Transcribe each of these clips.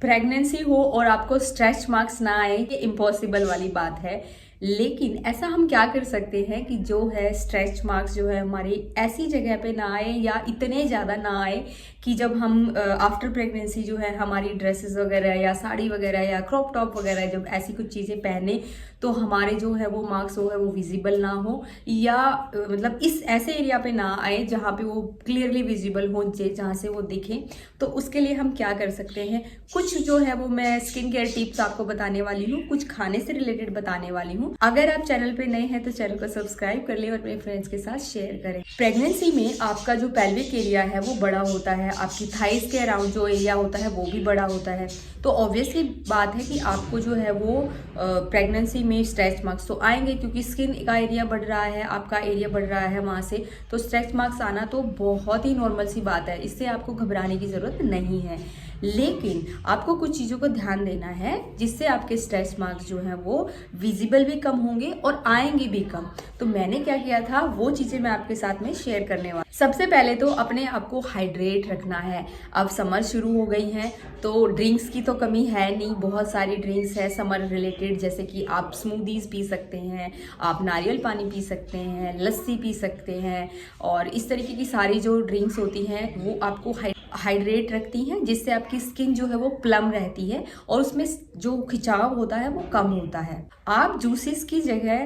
Pregnancy हो और आपको स्ट्रेच मार्क्स ना आए, ये इम्पॉसिबल वाली बात है। लेकिन ऐसा हम क्या कर सकते हैं कि जो है स्ट्रेच मार्क्स जो है हमारी ऐसी जगह पे ना आए या इतने ज़्यादा ना आए कि जब हम आफ्टर प्रेगनेंसी जो है हमारी ड्रेसेस वगैरह या साड़ी वगैरह या क्रॉप टॉप वगैरह जब ऐसी कुछ चीज़ें पहने तो हमारे जो है वो मार्क्स जो है वो विजिबल ना हो, या मतलब इस ऐसे एरिया पे ना आए जहाँ पे वो क्लियरली विजिबल हो, जहाँ से वो दिखे। तो उसके लिए हम क्या कर सकते हैं, कुछ जो है वो मैं स्किन केयर टिप्स आपको बताने वाली हूँ, कुछ खाने से रिलेटेड बताने वाली हूँ। अगर आप चैनल पे नए हैं तो चैनल को सब्सक्राइब कर ले और अपने फ्रेंड्स के साथ शेयर करें। प्रेगनेंसी में आपका जो पेल्विक एरिया है वो बड़ा होता है, आपकी थाइस के अराउंड जो एरिया होता है वो भी बड़ा होता है। तो ऑब्वियसली बात है कि आपको जो है वो प्रेगनेंसी में स्ट्रेच मार्क्स तो आएंगे, क्योंकि स्किन का एरिया बढ़ रहा है, आपका एरिया बढ़ रहा है वहाँ से, तो स्ट्रेच मार्क्स आना तो बहुत ही नॉर्मल सी बात है, इससे आपको घबराने की ज़रूरत नहीं है। लेकिन आपको कुछ चीज़ों को ध्यान देना है जिससे आपके स्ट्रेच मार्क्स जो हैं वो विजिबल भी कम होंगे और आएंगे भी कम। तो मैंने क्या किया था वो चीज़ें मैं आपके साथ में शेयर करने वाली। सबसे पहले तो अपने आप को हाइड्रेट रखना है। अब समर शुरू हो गई है तो ड्रिंक्स की तो कमी है नहीं, बहुत सारी ड्रिंक्स है समर रिलेटेड, जैसे कि आप स्मूदीज पी सकते हैं, आप नारियल पानी पी सकते हैं, लस्सी पी सकते हैं, और इस तरीके की सारी जो ड्रिंक्स होती हैं वो आपको हाइड्रेट रखती हैं, जिससे आपकी स्किन जो है वो प्लम रहती है और उसमें जो खिंचाव होता है वो कम होता है। आप जूसेस की जगह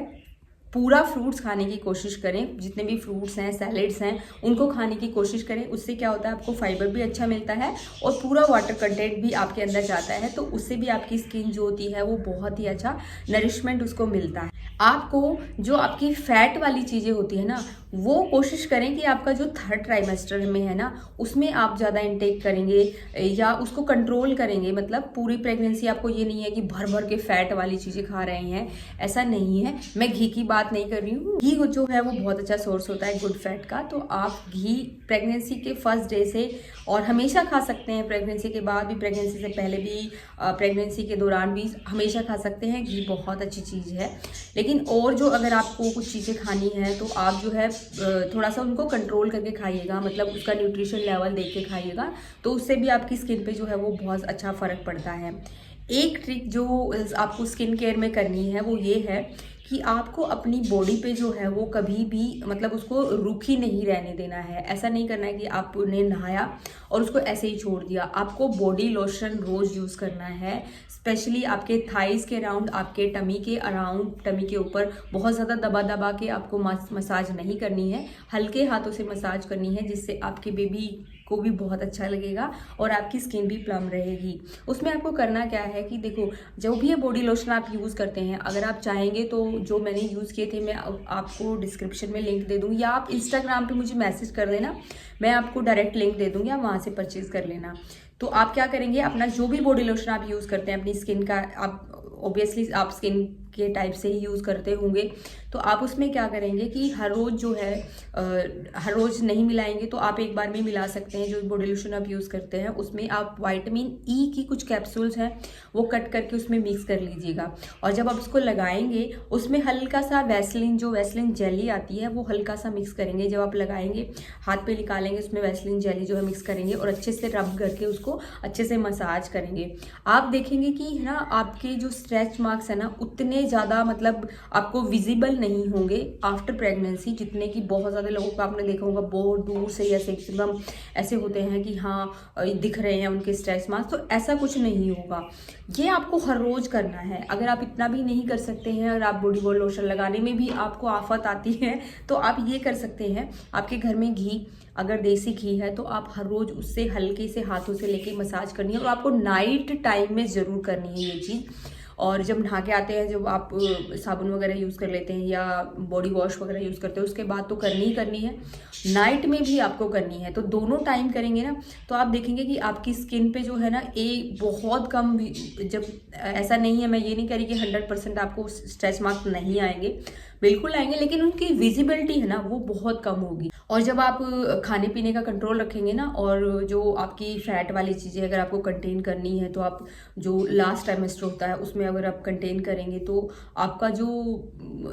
पूरा फ्रूट्स खाने की कोशिश करें, जितने भी फ्रूट्स हैं सैलेड्स हैं उनको खाने की कोशिश करें। उससे क्या होता है, आपको फाइबर भी अच्छा मिलता है और पूरा वाटर कंटेंट भी आपके अंदर जाता है, तो उससे भी आपकी स्किन जो होती है वो बहुत ही अच्छा नरिशमेंट उसको मिलता है। आपको जो आपकी फैट वाली चीज़ें होती है ना, वो कोशिश करें कि आपका जो थर्ड ट्राइमेस्टर में है ना उसमें आप ज़्यादा इंटेक करेंगे या उसको कंट्रोल करेंगे। मतलब पूरी प्रेगनेंसी आपको ये नहीं है कि भर भर के फैट वाली चीज़ें खा रहे हैं, ऐसा नहीं है। मैं घी की बात नहीं कर रही हूँ, घी जो है वो बहुत अच्छा सोर्स होता है गुड फैट का, तो आप घी प्रेगनेंसी के फर्स्ट डे से और हमेशा खा सकते हैं, प्रेगनेंसी के बाद भी, प्रेगनेंसी से पहले भी, प्रेगनेंसी के दौरान भी हमेशा खा सकते हैं। घी बहुत अच्छी चीज़ है। लेकिन और जो अगर आपको कुछ चीज़ें खानी है तो आप जो है थोड़ा सा उनको कंट्रोल करके खाइएगा, मतलब उसका न्यूट्रिशन लेवल देख के खाइएगा, तो उससे भी आपकी स्किन पे जो है वो बहुत अच्छा फ़र्क पड़ता है। एक ट्रिक जो आपको स्किन केयर में करनी है वो ये है कि आपको अपनी बॉडी पे जो है वो कभी भी मतलब उसको रूखी नहीं रहने देना है। ऐसा नहीं करना है कि आपने नहाया और उसको ऐसे ही छोड़ दिया। आपको बॉडी लोशन रोज़ यूज़ करना है, स्पेशली आपके थाइस के अराउंड, आपके टमी के अराउंड, टमी के ऊपर बहुत ज़्यादा दबा दबा के आपको मसाज नहीं करनी है, हल्के हाथों से मसाज करनी है, जिससे आपके बेबी को भी बहुत अच्छा लगेगा और आपकी स्किन भी प्लम रहेगी। उसमें आपको करना क्या है कि देखो, जो भी ये बॉडी लोशन आप यूज़ करते हैं, अगर आप चाहेंगे तो जो मैंने यूज़ किए थे मैं आपको डिस्क्रिप्शन में लिंक दे दूँगी, या आप इंस्टाग्राम पे मुझे मैसेज कर देना, मैं आपको डायरेक्ट लिंक दे दूँगी, आप वहाँ से परचेज़ कर लेना। तो आप क्या करेंगे, अपना जो भी बॉडी लोशन आप यूज़ करते हैं अपनी स्किन का, आप ऑब्वियसली आप स्किन के टाइप से ही यूज़ करते होंगे, तो आप उसमें क्या करेंगे कि हर रोज़ जो है हर रोज़ नहीं मिलाएंगे तो आप एक बार में मिला सकते हैं। जो बॉडी लोशन आप यूज़ करते हैं उसमें आप विटामिन ई की कुछ कैप्सूल्स हैं वो कट करके उसमें मिक्स कर लीजिएगा, और जब आप उसको लगाएंगे उसमें हल्का सा वैसलीन, जो वैसलीन जेली आती है वो हल्का सा मिक्स करेंगे। जब आप लगाएंगे हाथ पे निकालेंगे उसमें वैसलीन जेली जो है मिक्स करेंगे और अच्छे से रब करके उसको अच्छे से मसाज करेंगे। आप देखेंगे कि है ना आपके जो स्ट्रेच मार्क्स है ना उतने ज़्यादा मतलब आपको विजिबल नहीं होंगे आफ्टर प्रेगनेंसी, जितने कि बहुत ज़्यादा लोगों को आपने देखा होगा बहुत दूर से ऐसे एकदम ऐसे होते हैं कि हाँ दिख रहे हैं उनके स्ट्रेच मार्क्स, तो ऐसा कुछ नहीं होगा। ये आपको हर रोज़ करना है। अगर आप इतना भी नहीं कर सकते हैं और आप बॉडी लोशन लगाने में भी आपको आफत आती है तो आप ये कर सकते हैं, आपके घर में घी अगर देसी घी है तो आप हर रोज़ उससे हल्के से हाथों से लेके मसाज करनी है, और आपको नाइट टाइम में ज़रूर करनी है ये चीज़। और जब नहा के आते हैं, जब आप साबुन वगैरह यूज़ कर लेते हैं या बॉडी वॉश वगैरह यूज़ करते हैं, उसके बाद तो करनी ही करनी है, नाइट में भी आपको करनी है। तो दोनों टाइम करेंगे ना तो आप देखेंगे कि आपकी स्किन पे जो है ना बहुत कम, जब ऐसा नहीं है, मैं ये नहीं कह रही कि 100% आपको स्ट्रेच मार्क्स नहीं आएंगे, बिल्कुल आएंगे, लेकिन उनकी विजिबिलिटी है ना वो बहुत कम होगी। और जब आप खाने पीने का कंट्रोल रखेंगे ना, और जो आपकी फैट वाली चीज़ें अगर आपको कंटेन करनी है तो आप जो लास्ट ट्राइमेस्टर होता है उसमें अगर आप कंटेन करेंगे तो आपका जो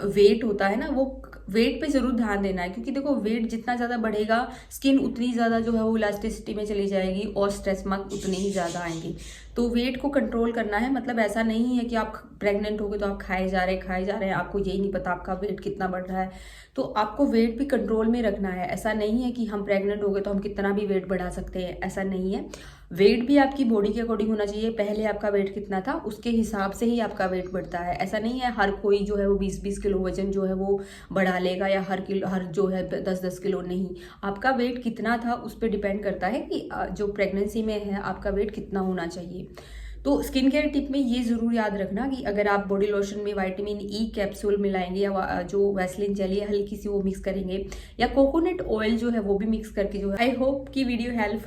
वेट होता है ना वो वेट पे ज़रूर ध्यान देना है, क्योंकि देखो वेट जितना ज़्यादा बढ़ेगा स्किन उतनी ज़्यादा जो है वो इलास्टिसिटी में चली जाएगी और स्ट्रेच मार्क उतने ही ज़्यादा आएंगे। तो वेट को कंट्रोल करना है, मतलब ऐसा नहीं है कि आप प्रेग्नेंट हो गए तो आप खाए जा रहे हैं, आपको यही नहीं पता आपका वेट कितना बढ़ रहा है। तो आपको वेट भी कंट्रोल में रखना है। ऐसा नहीं है कि हम प्रेग्नेंट हो गए तो हम कितना भी वेट बढ़ा सकते हैं, ऐसा नहीं है। वेट भी आपकी बॉडी के अकॉर्डिंग होना चाहिए। पहले आपका वेट कितना था उसके हिसाब से ही आपका वेट बढ़ता है। ऐसा नहीं है हर कोई जो है वो 20-20 किलो वजन जो है वो बढ़ा लेगा, या हर जो है 10-10 किलो, नहीं। आपका वेट कितना था उस पर डिपेंड करता है कि जो प्रेगनेंसी में है आपका वेट कितना होना चाहिए। तो स्किन केयर टिप में ये ज़रूर याद रखना कि अगर आप बॉडी लोशन में विटामिन ई कैप्सूल मिलाएंगे, या जो वैसलीन जेली है हल्की सी वो मिक्स करेंगे, या कोकोनट ऑयल जो है वो भी मिक्स करके जो है। आई होप कि वीडियो हेल्पफुल